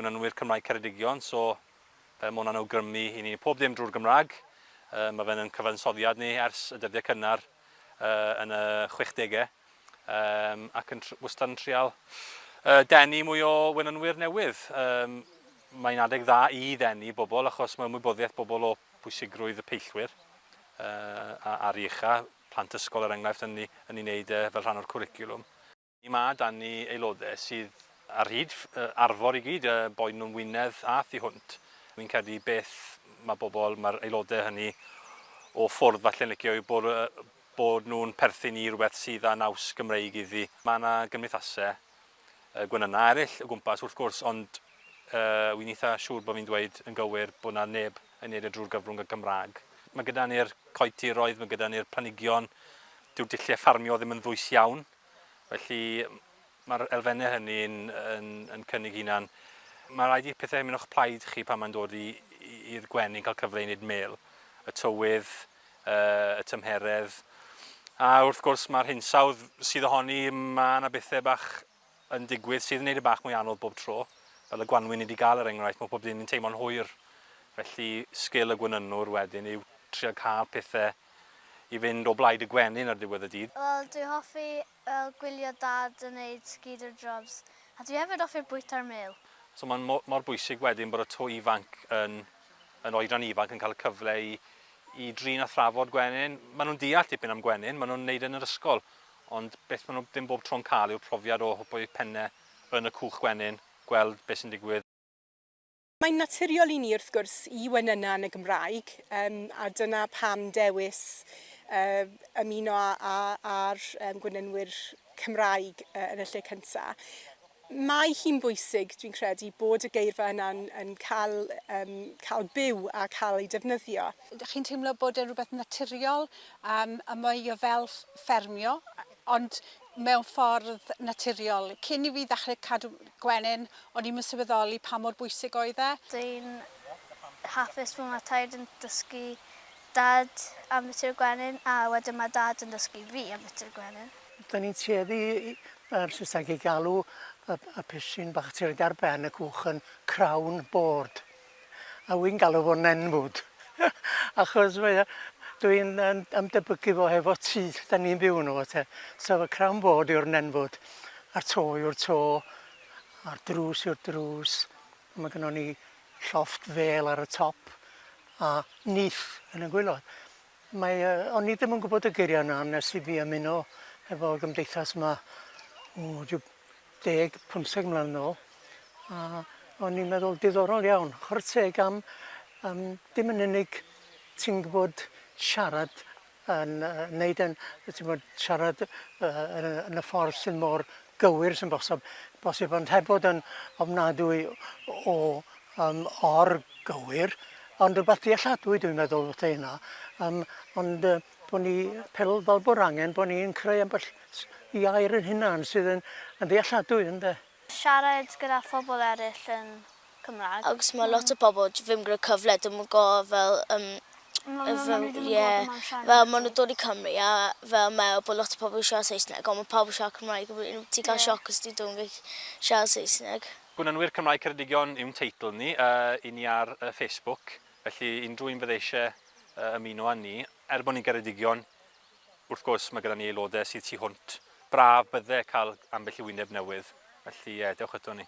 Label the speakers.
Speaker 1: Gwenynwyr Cymraeg Ceredigion, so mae hwnna'n awgrymu i ni pob dim drwy'r Gymraeg. Mae fe'n cyfansoddiad ni ers y dyddiau cynnar yn y 60au ac yn wastad yn trial denu mwy o wenynwyr newydd. Mae'n adeg dda i ddenu bobl achos mae ymwybyddiaeth bobl o bwysigrwydd y peillwyr a'r icha, plant ysgol er enghraifft yn ei wneud fel rhan o'r cwricwlwm. Mae dan ni aelodau sydd ar hyd arfor i gyd, boed nhw'n Wynedd a Thu Hwnt. Fi'n credu beth mae'r aelodau hynny o ffwrdd falle'n licio yw bod nhw'n perthyn i rhywbeth sydd â naws Gymreig iddi. Mae yna gymdeithasau Gwenynau eraill o gwmpas wrth gwrs, ond wy'n eitha siŵr bod fi'n dweud yn gywir bod yna neb yn neud drwy'r gyfrwng y Gymraeg. Mae gyda ni'r coetiroedd, mae gyda ni'r planhigion, dyw'r dulliau ffarmio ddim yn ddwys iawn. Felly mae'r elfennau hynny yn cynnig hunan. Mae rhaid i pethau mynd o'ch plaid chi pan mae'n dod i'r gwenyn cael cyfle i wneud mêl. Y tywydd, y tymheredd. A wrth gwrs mae'r hinsawdd sydd ohoni, mae yna bethau bach yn digwydd sydd yn gwneud y bach mwy anodd bob tro. Fel y Gwanwyn wedi gael er enghraifft, mae pob dim yn teimlo'n hwyr. Felly sgil y gwenynwr wedyn yw trio cael pethau i fynd o blaid y gwenyn ar ddiwedd y dydd.
Speaker 2: Wel, dwi'n hoffi gwylio dad yn gwneud skider jobs. A dwi hefyd hoffi'r bwyta'r mêl.
Speaker 1: So mae'n mor bwysig wedyn bod y to ifanc yn oedran ifanc yn cael y cyfle i drin a thrafod gwenyn. Maen nhw'n deall dipyn am gwenyn, maen nhw'n wneud yn yr ysgol. Ond beth maen nhw ddim bob tro'n cael yw'r profiad o bwy pennau yn y cwch gwenyn, gweld beth sy'n digwydd.
Speaker 3: Mae'n naturiol i ni wrth gwrs i wenynau yn y Gymraeg, a dyna pam dewis ymuno â'r gwenynwyr Cymraeg yn y lle cyntaf. Mae hi'n bwysig, dwi'n credu, bod y geirfa yna'n cael byw a cael ei defnyddio.
Speaker 4: Chi'n teimlo bod e'n rhywbeth naturiol, a mae o fel ffermio, ond mewn ffordd naturiol. Cyn i fi ddechrau cadw gwenyn, o'n i'n sylweddoli pa mor bwysig oedd e.
Speaker 2: Dwi'n hapus bod mae taid yn dysgu dad am bwyta'r gwenyn, a wedyn mae dad yn dysgu fi am bwyta'r gwenyn.
Speaker 5: Da ni'n tueddu ar Saesneg i galw y pisyn bach sydd ar ben y cwch yn crown board. A wy'n galw fo'n nenfwd. Achos dwi'n ymdebygu fo hefo tŷ, da ni'n byw nhw. So y crown board yw'r nenfwd, a'r to yw'r to, a'r drws yw'r drws. Mae gennym ni llofft fel ar y top a nyth yn y gwylod. O'n i ddim yn gwybod y geiriau yna nes i fi ymuno efo'r gymdeithas yma 10-15 mlynedd nôl. A o'n i'n meddwl diddorol iawn. Chwarae teg am dim yn unig ti'n gwybod siarad siarad yn y ffordd sy'n mor gywir sy'n bosib, ond heb bod yn ofnadwy o'r gywir, ond rhywbeth dealladwy dwi'n meddwl wrth hynna. Ond bod ni fel bod angen, bod ni'n creu ambell iair yn hynna'n sydd yn ddealladwy, ynddo?
Speaker 2: Siarad gyda phobl eraill yn Cymraeg.
Speaker 6: Agus mae lot o bobl ddim gyda cyfle, ddim yn go fel fel maen nhw'n dod i Cymru a fel meddwl bod lot o pobl yn siarad Saesneg, ond mae pobl yn siarad Cymraeg, ti'n cael sioc os ti'n dod yn siarad Saesneg.
Speaker 1: Gwenynwyr Cymraeg Ceredigion yw'n teitl ni, i ni ar Facebook, felly unrhyw un fydd eisiau ymuno â ni. Er bod ni'n Ceredigion, wrth gwrs mae gyda ni aelodau sydd tu hwnt. Braf byddai cael ambell i wyneb newydd, felly diolch eto ni.